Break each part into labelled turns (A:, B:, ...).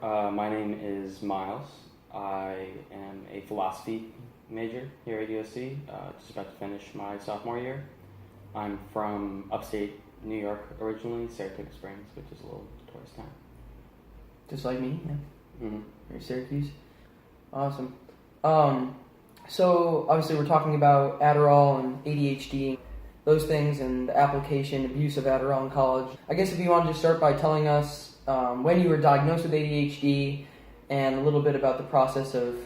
A: My name is Myles. I am a philosophy major here at USC, just about to finish my sophomore year. I'm from upstate New York originally, Saratoga Springs, which is a little tourist town.
B: Just like me, yeah.
A: Mm-hmm.
B: You're Syracuse. Awesome. So obviously we're talking about Adderall and ADHD, those things, and the application, abuse of Adderall in college. I guess if you wanted to start by telling us when you were diagnosed with ADHD and a little bit about the process of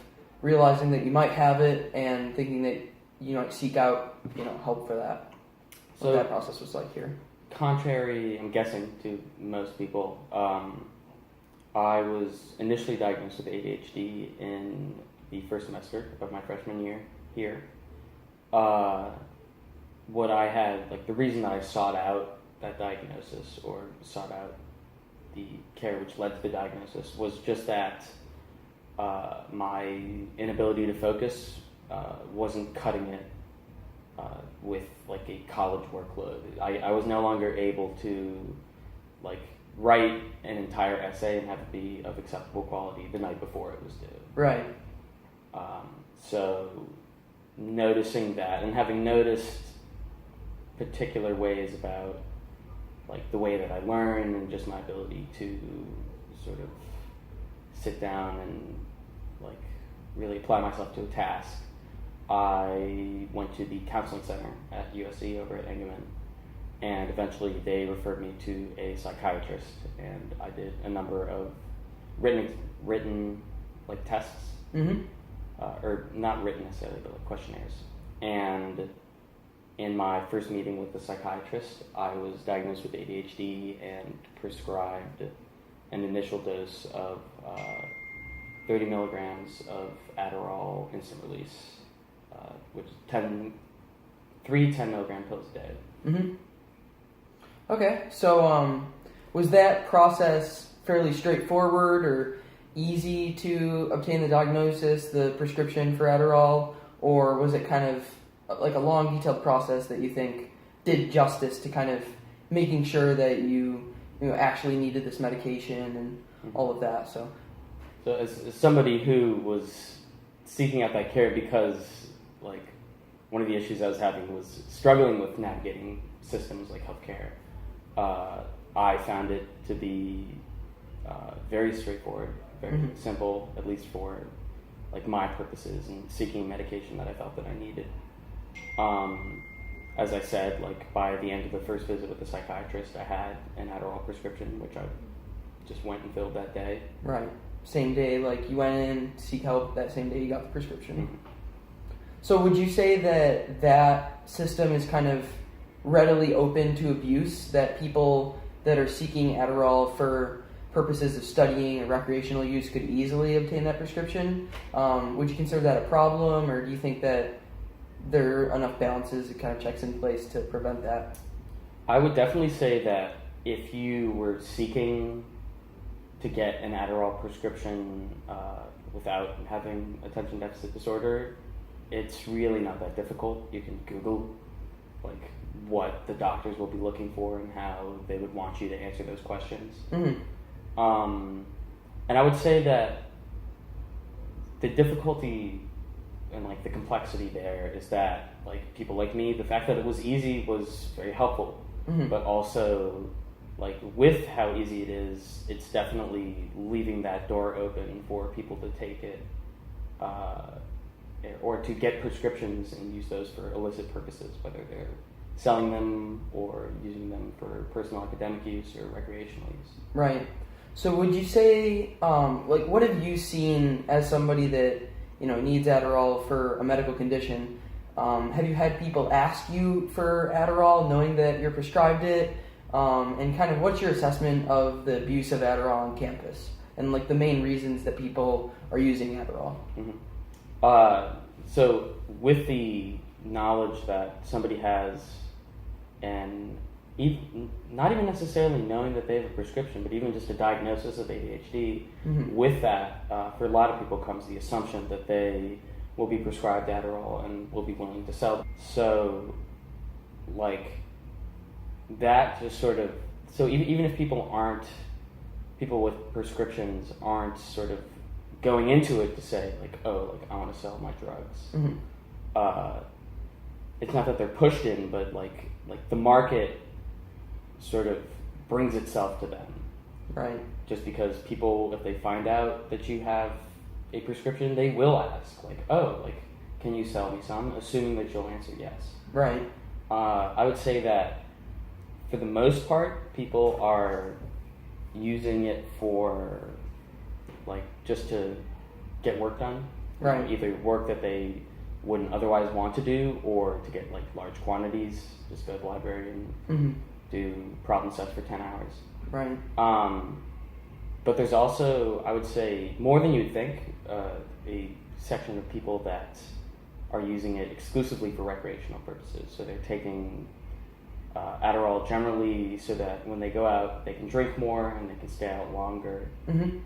B: realizing that you might have it and thinking that you might seek out help for that. What that process was like here.
A: Contrary, I'm guessing, to most people, I was initially diagnosed with ADHD in the first semester of my freshman year here. What I had, the reason that I sought out that diagnosis or sought out the care which led to the diagnosis was just that my inability to focus wasn't cutting it with a college workload. I was no longer able to write an entire essay and have it be of acceptable quality the night before it was due.
B: Right.
A: So noticing that and having noticed particular ways about the way that I learn and just my ability to sort of sit down and really apply myself to a task, I went to the counseling center at USC over at Engelman, and eventually they referred me to a psychiatrist, and I did a number of written tests,
B: mm-hmm.
A: Or not written necessarily, but questionnaires. And in my first meeting with the psychiatrist, I was diagnosed with ADHD and prescribed an initial dose of 30 milligrams of Adderall instant release, which is three 10 milligram pills a day.
B: Mm-hmm. Okay, so was that process fairly straightforward or easy to obtain the diagnosis, the prescription for Adderall, or was it kind of a long, detailed process that you think did justice to kind of making sure that you actually needed this medication and all of that? So
A: as somebody who was seeking out that care because one of the issues I was having was struggling with navigating systems like healthcare, I found it to be very straightforward, very
B: mm-hmm.
A: simple, at least for my purposes and seeking medication that I felt that I needed. As I said, by the end of the first visit with the psychiatrist, I had an Adderall prescription, which I just went and filled that day.
B: Right. Same day, you went in to seek help, that same day you got the prescription.
A: Mm-hmm.
B: So would you say that system is kind of readily open to abuse, that people that are seeking Adderall for purposes of studying or recreational use could easily obtain that prescription? Would you consider that a problem, or do you think that there are enough balances and kind of checks in place to prevent that?
A: I would definitely say that if you were seeking to get an Adderall prescription without having attention deficit disorder, it's really not that difficult. You can Google what the doctors will be looking for and how they would want you to answer those questions.
B: Mm-hmm.
A: And I would say that the difficulty and the complexity there is that people like me, the fact that it was easy was very helpful.
B: Mm-hmm.
A: But also with how easy it is, it's definitely leaving that door open for people to take it or to get prescriptions and use those for illicit purposes, whether they're selling them or using them for personal academic use or recreational use.
B: Right. So would you say, what have you seen as somebody that needs Adderall for a medical condition? Have you had people ask you for Adderall knowing that you're prescribed it? And kind of what's your assessment of the abuse of Adderall on campus and the main reasons that people are using Adderall?
A: Mm-hmm. So with the knowledge that somebody has, and not even necessarily knowing that they have a prescription, but even just a diagnosis of ADHD,
B: mm-hmm.
A: with that, for a lot of people comes the assumption that they will be prescribed Adderall and will be willing to sell them. So, that just sort of, so even if people aren't people with prescriptions aren't sort of going into it to say like, oh, like I want to sell my drugs.
B: Mm-hmm.
A: It's not that they're pushed in, but like the market sort of brings itself to them.
B: Right.
A: Just because people, if they find out that you have a prescription, they will ask like, oh, like can you sell me some? Assuming that you'll answer yes.
B: Right.
A: I would say that for the most part, people are using it for like just to get work done.
B: Right.
A: Either work that they wouldn't otherwise want to do, or to get like large quantities. Just go to the library and
B: Mm-hmm.
A: do problem sets for 10 hours.
B: Right.
A: But there's also, I would say, more than you'd think, a section of people that are using it exclusively for recreational purposes. So they're taking Adderall generally so that when they go out, they can drink more and they can stay out longer,
B: Mm-hmm.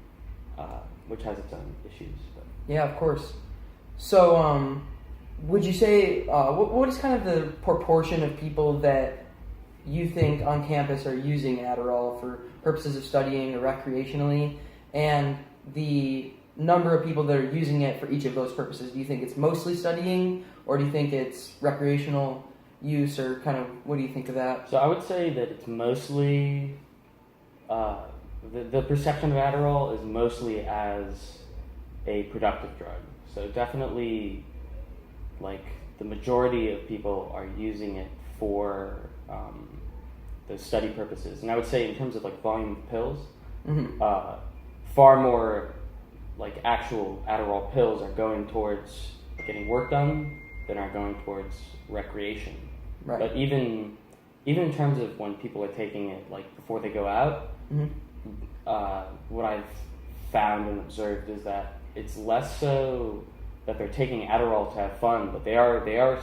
A: which has its own issues. But.
B: Yeah, of course. So, would you say, what is kind of the proportion of people that you think on campus are using Adderall for purposes of studying or recreationally, and the number of people that are using it for each of those purposes? Do you think it's mostly studying, or do you think it's recreational use, or kind of what do you think of that?
A: So I would say that it's mostly, the perception of Adderall is mostly as a productive drug. So definitely, like, the majority of people are using it for the study purposes. And I would say in terms of like volume of pills,
B: Mm-hmm.
A: far more like actual Adderall pills are going towards getting work done than are going towards recreation.
B: Right.
A: But even in terms of when people are taking it like before they go out,
B: Mm-hmm.
A: what I've found and observed is that it's less so that they're taking Adderall to have fun, but they are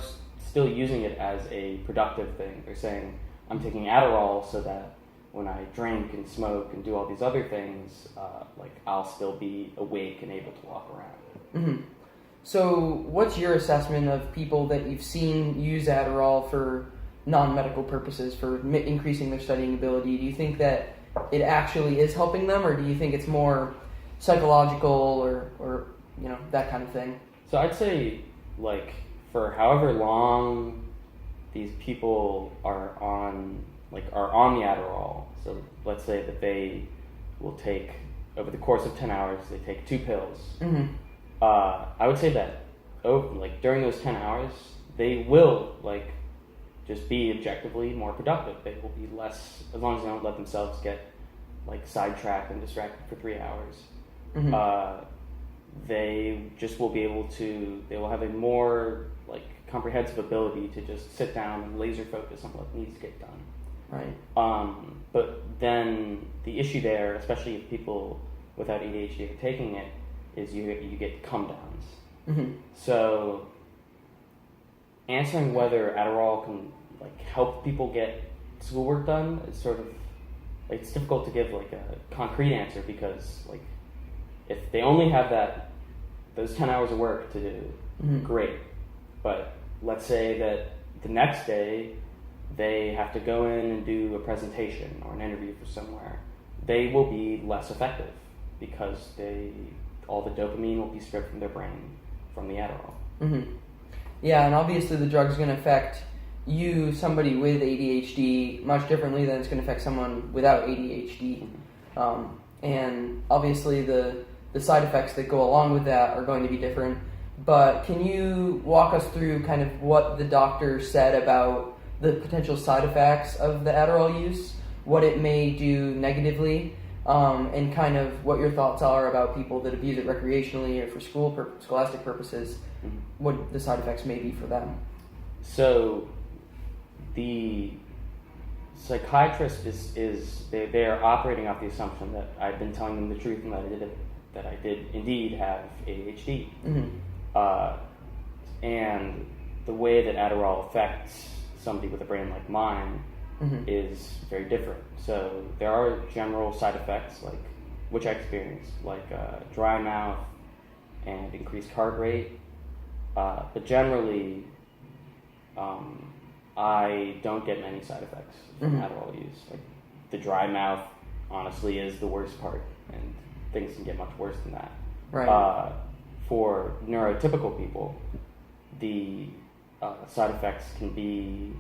A: still using it as a productive thing. They're saying, I'm taking Adderall so that when I drink and smoke and do all these other things, like I'll still be awake and able to walk around.
B: Mm-hmm. So, what's your assessment of people that you've seen use Adderall for non-medical purposes, for increasing their studying ability? Do you think that it actually is helping them, or do you think it's more psychological or you know, that kind of thing?
A: So I'd say, like, for however long these people are on the Adderall, so let's say that they will take, over the course of 10 hours, they take 2 pills.
B: Mm-hmm.
A: I would say that, like, during those 10 hours, they will, like, just be objectively more productive. They will be less, as long as they don't let themselves get, like, sidetracked and distracted for 3 hours.
B: Mm-hmm.
A: They just will be able to, they will have a more, like, comprehensive ability to just sit down and laser focus on what needs to get done.
B: Right.
A: But then the issue there, especially if people without ADHD are taking it, is you get come downs.
B: Mm-hmm.
A: So answering whether Adderall can like help people get schoolwork done is sort of like, it's difficult to give like a concrete answer, because like if they only have those 10 hours of work to do,
B: Mm-hmm.
A: great. But let's say that the next day they have to go in and do a presentation or an interview for somewhere, they will be less effective because all the dopamine will be stripped from their brain from the Adderall.
B: Mm-hmm. Yeah, and obviously the drug is going to affect you, somebody with ADHD, much differently than it's going to affect someone without ADHD.
A: Mm-hmm.
B: And obviously the side effects that go along with that are going to be different. But can you walk us through kind of what the doctor said about the potential side effects of the Adderall use, what it may do negatively, and kind of what your thoughts are about people that abuse it recreationally or for scholastic purposes,
A: Mm-hmm.
B: what the side effects may be for them?
A: So the psychiatrist is they are operating off the assumption that I've been telling them the truth and that I did indeed have ADHD.
B: Mm-hmm.
A: And the way that Adderall affects somebody with a brain like mine
B: Mm-hmm.
A: is very different. So there are general side effects, like which I experienced, like dry mouth and increased heart rate. But generally, I don't get many side effects from
B: Mm-hmm.
A: Adderall use. Like the dry mouth, honestly is the worst part, and things can get much worse than that.
B: Right.
A: For neurotypical people, the side effects can be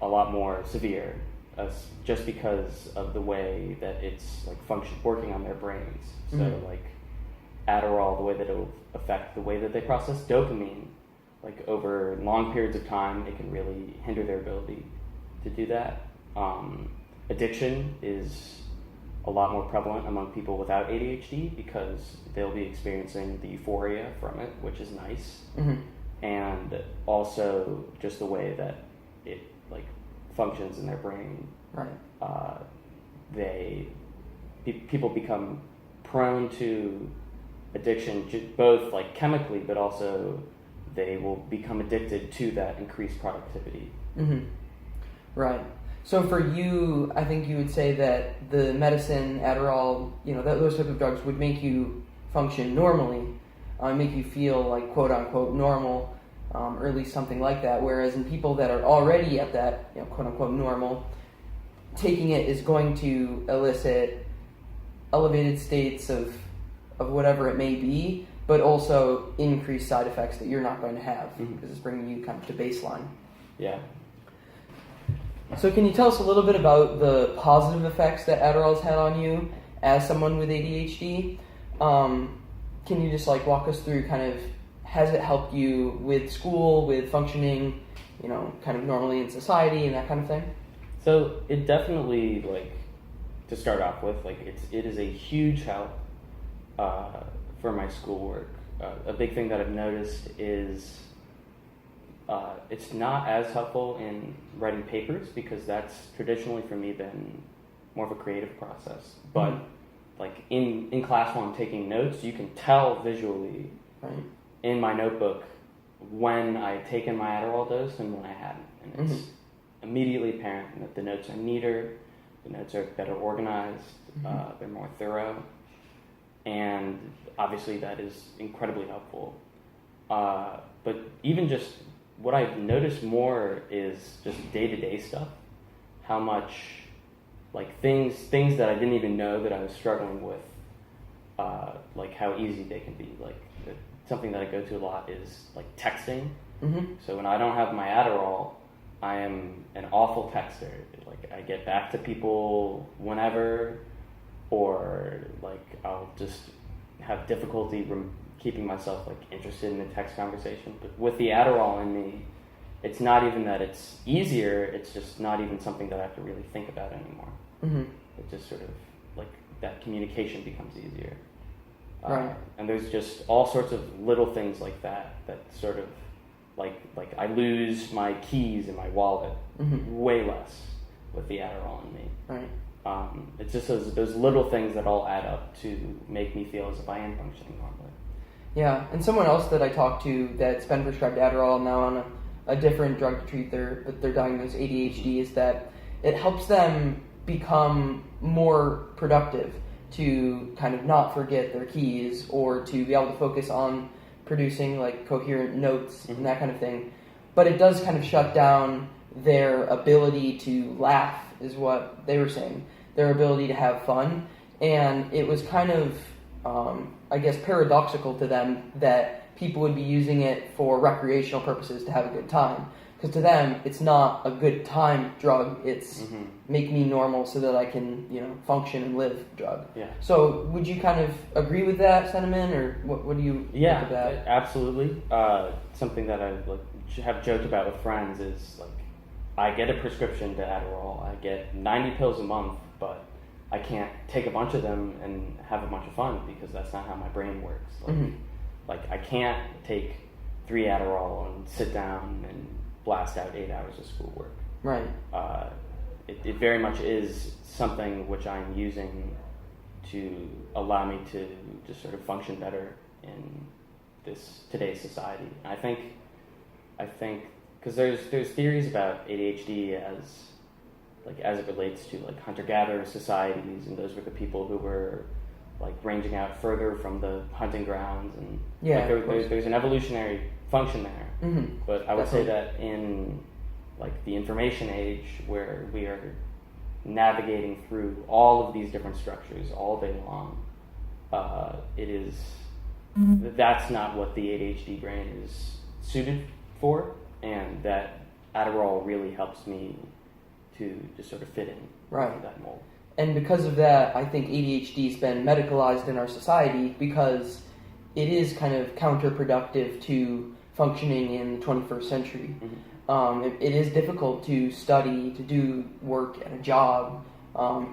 A: a lot more severe, just because of the way that it's like working on their brains. So like Adderall, the way that it will affect the way that they process dopamine, like over long periods of time, it can really hinder their ability to do that. Addiction is a lot more prevalent among people without ADHD because they'll be experiencing the euphoria from it, which is nice, and also just the way that it like functions in their brain.
B: Right.
A: People become prone to addiction, both like chemically, but also they will become addicted to that increased productivity.
B: Right. So for you, I think you would say that the medicine, Adderall, those type of drugs would make you function normally, make you feel like quote unquote normal, or at least something like that. Whereas in people that are already at that quote unquote normal, taking it is going to elicit elevated states of whatever it may be, but also increased side effects that you're not going to have because it's bringing you kind of to baseline.
A: Yeah.
B: So can you tell us a little bit about the positive effects that Adderall's had on you as someone with ADHD? Can you just walk us through kind of, has it helped you with school, with functioning, kind of normally in society and that kind of thing?
A: So it definitely, to start off with, it is a huge help for my schoolwork. A big thing that I've noticed is it's not as helpful in writing papers because that's traditionally for me been more of a creative process. But in class while I'm taking notes, you can tell visually in my notebook when I'd taken my Adderall dose and when I hadn't. And it's immediately apparent that the notes are neater, the notes are better organized, they're more thorough. And obviously that is incredibly helpful. But even just what I've noticed more is just day-to-day stuff. How much, things that I didn't even know that I was struggling with, how easy they can be. Something that I go to a lot is, texting. So when I don't have my Adderall, I am an awful texter. I get back to people whenever, or, I'll just have difficulty keeping myself interested in the text conversation. But with the Adderall in me, it's not even that it's easier, it's just not even something that I have to really think about anymore. It just sort of that communication becomes easier.
B: Right.
A: And there's just all sorts of little things like that sort of like I lose my keys in my wallet way less with the Adderall in me.
B: Right.
A: It's just those little things that all add up to make me feel as if I am functioning normally.
B: Yeah, and someone else that I talked to that's been prescribed Adderall now on a different drug to treat their diagnosed ADHD is that it helps them become more productive, to kind of not forget their keys or to be able to focus on producing coherent notes and that kind of thing. But it does kind of shut down their ability to laugh, is what they were saying, their ability to have fun. And it was kind of I guess paradoxical to them that people would be using it for recreational purposes to have a good time. Because to them, it's not a good time drug, it's make me normal so that I can, function and live drug.
A: Yeah.
B: So would you kind of agree with that sentiment, or what do you think of that?
A: Yeah, absolutely. Something that I have joked about with friends is I get a prescription to Adderall, I get 90 pills a month, but I can't take a bunch of them and have a bunch of fun because that's not how my brain works. I can't take 3 Adderall and sit down and blast out 8 hours of schoolwork.
B: Right.
A: It very much is something which I'm using to allow me to just sort of function better in today's society. I think because there's theories about ADHD as it relates to hunter-gatherer societies, and those were the people who were ranging out further from the hunting grounds, and there's an evolutionary function there. But I would say that in the information age, where we are navigating through all of these different structures all day long, that's not what the ADHD brain is suited for, and that Adderall really helps me to just sort of fit in that mold.
B: And because of that, I think ADHD has been medicalized in our society because it is kind of counterproductive to functioning in the 21st century. It is difficult to study, to do work at a job,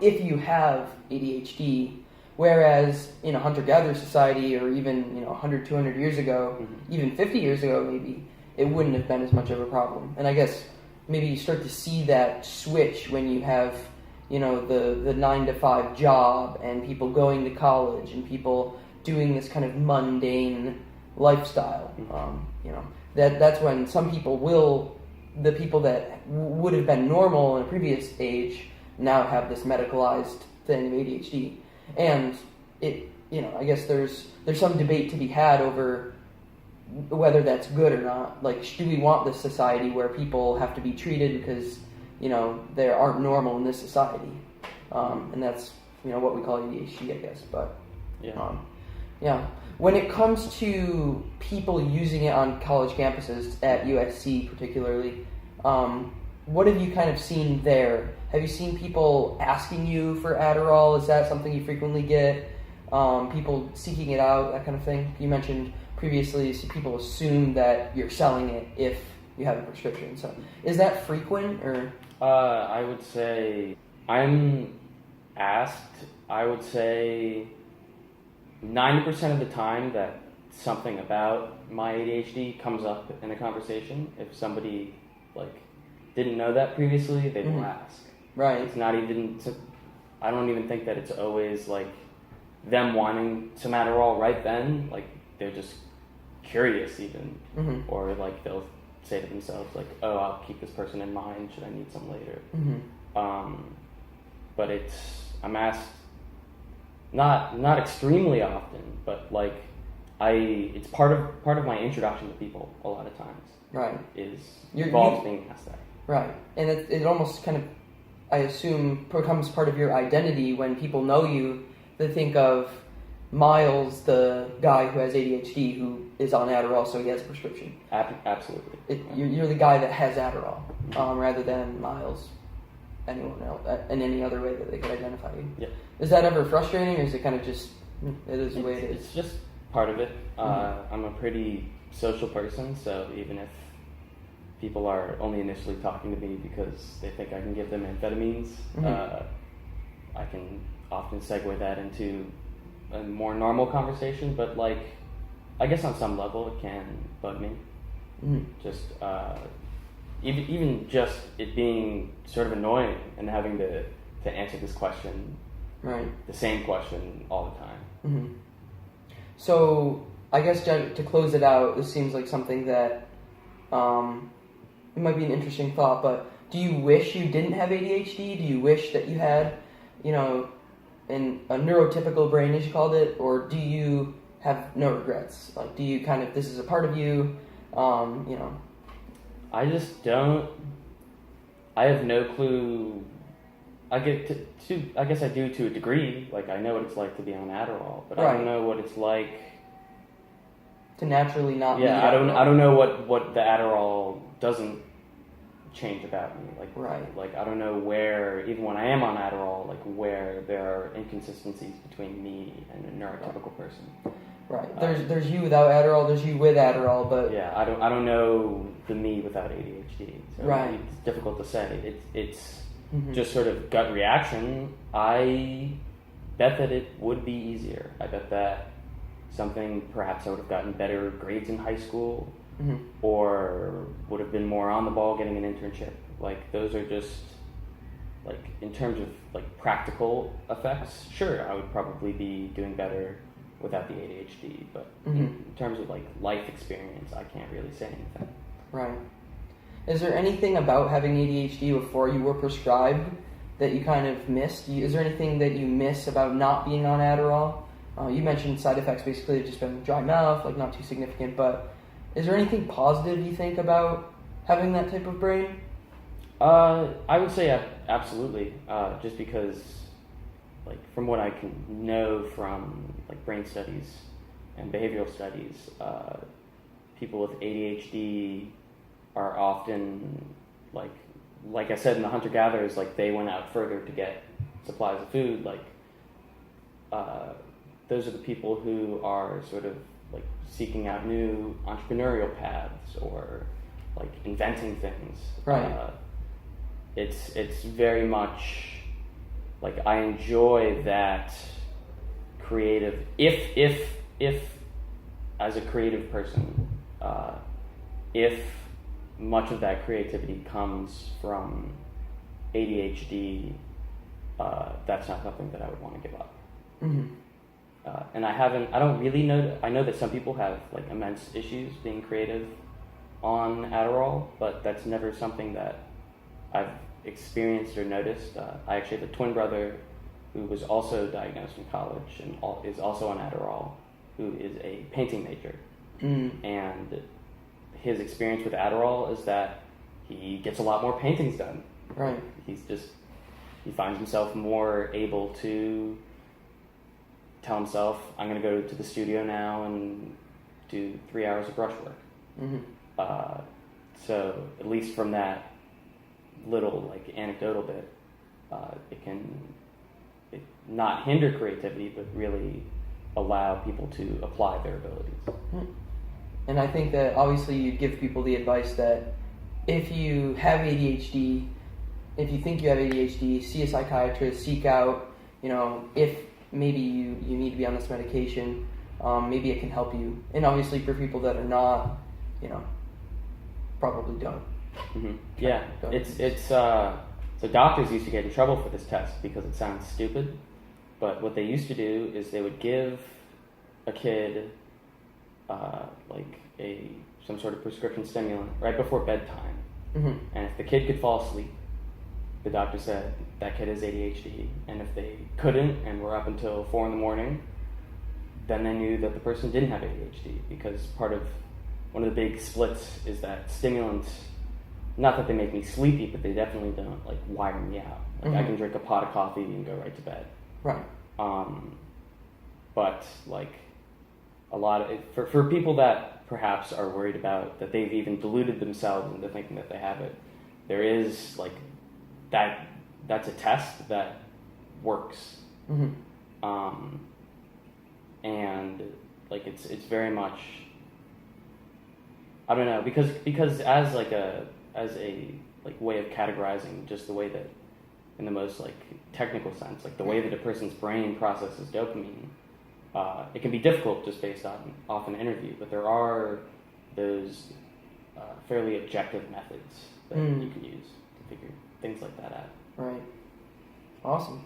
B: if you have ADHD. Whereas in a hunter-gatherer society, or even 100, 200 years ago, even 50 years ago maybe, it wouldn't have been as much of a problem. And I guess maybe you start to see that switch when you have the 9-to-5 job and people going to college and people doing this kind of mundane lifestyle. That's when some people the people that would have been normal in a previous age now have this medicalized thing of ADHD. And I guess there's some debate to be had over whether that's good or not. Like, do we want this society where people have to be treated because they aren't normal in this society? And that's what we call ADHD, I guess. But when it comes to people using it on college campuses at USC particularly, what have you kind of seen there? Have you seen people asking you for Adderall? Is that something you frequently get? People seeking it out, that kind of thing? You mentioned previously people assume that you're selling it if you have a prescription. So is that frequent, or?
A: I would say I'm asked, 90% of the time that something about my ADHD comes up in a conversation. If somebody didn't know that previously, they will ask.
B: Right.
A: It's not even. I don't even think that it's always them wanting some Adderall right then. They're just curious even, or they'll say to themselves "Oh, I'll keep this person in mind. Should I need some later?" But I'm asked not extremely often, but it's part of my introduction to people a lot of times.
B: Right.
A: Involves being asked that.
B: Right, and it almost kind of, I assume, becomes part of your identity when people know you. They think of Myles, the guy who has ADHD, who is on Adderall, so he has a prescription.
A: Absolutely.
B: You're the guy that has Adderall, rather than Myles, anyone else, in any other way that they could identify you.
A: Yeah.
B: Is that ever frustrating, or is it kind of just, it is the way it is?
A: It's just part of it. I'm a pretty social person, so even if people are only initially talking to me because they think I can give them amphetamines, I can often segue that into a more normal conversation, but I guess on some level it can bug me. Just even just it being sort of annoying and having to answer this question, the same question all the time.
B: So I guess to close it out, this seems like something that it might be an interesting thought, but do you wish you didn't have ADHD? Do you wish that you had, a neurotypical brain, as you called it, or do you have no regrets? Do you this is a part of you,
A: I just don't. I have no clue. I get I guess I do to a degree. I know what it's like to be on Adderall, but I don't know what it's like
B: to naturally not.
A: Yeah, I don't know what the Adderall doesn't change about me. I don't know where, even when I am on Adderall, where there are inconsistencies between me and a neurotypical person.
B: Right. There's you without Adderall. There's you with Adderall, but
A: yeah, I don't know the me without ADHD. So
B: right.
A: It's difficult to say. It's just sort of gut reaction. I bet that it would be easier. I bet that something, perhaps I would have gotten better grades in high school, or would have been more on the ball getting an internship. Those are just in terms of practical effects. Sure, I would probably be doing better without the ADHD, but in terms of life experience, I can't really say anything.
B: Right. Is there anything about having ADHD before you were prescribed that you kind of missed? Is there anything that you miss about not being on Adderall? You mentioned side effects, basically just been dry mouth, not too significant, but is there anything positive you think about having that type of brain?
A: I would say absolutely. Just because, like, from what I can know from like brain studies and behavioral studies, people with ADHD are often like I said in the hunter gatherers, like they went out further to get supplies of food. Like, those are the people who are sort of like seeking out new entrepreneurial paths or like inventing things.
B: Right.
A: It's very much like I enjoy that creative. If as a creative person, if much of that creativity comes from ADHD, that's not something that I would want to give up.
B: Mm-hmm.
A: And I don't really know. I know that some people have like immense issues being creative on Adderall, but that's never something that I've experienced or noticed. I actually have a twin brother who was also diagnosed in college and is also on Adderall, who is a painting major. And his experience with Adderall is that he gets a lot more paintings done.
B: Right.
A: He finds himself more able to tell himself, I'm going to go to the studio now and do 3 hours of brushwork.
B: Mm-hmm.
A: So at least from that little like anecdotal bit, it can not hinder creativity, but really allow people to apply their abilities.
B: And I think that obviously you give people the advice that if you have ADHD, if you think you have ADHD, see a psychiatrist, seek out, if maybe you need to be on this medication, maybe it can help you. And obviously for people that are not, probably don't.
A: Mm-hmm. Yeah, so doctors used to get in trouble for this test because it sounds stupid, but what they used to do is they would give a kid some sort of prescription stimulant right before bedtime.
B: Mm-hmm.
A: And if the kid could fall asleep, the doctor said that kid has ADHD. And if they couldn't and were up until 4 a.m, then they knew that the person didn't have ADHD, because one of the big splits is that stimulants, not that they make me sleepy, but they definitely don't like wire me out. Like,
B: mm-hmm.
A: I can drink a pot of coffee and go right to bed.
B: Right.
A: But like a lot of for people that perhaps are worried about that they've even deluded themselves into thinking that they have it, there is like that's a test that works.
B: Mm-hmm.
A: And like it's very much, I don't know, because as a way of categorizing just the way that, in the most like technical sense, like the way that a person's brain processes dopamine, it can be difficult just based off an interview, but there are those fairly objective methods that you can use to figure things like that out.
B: Right. Awesome.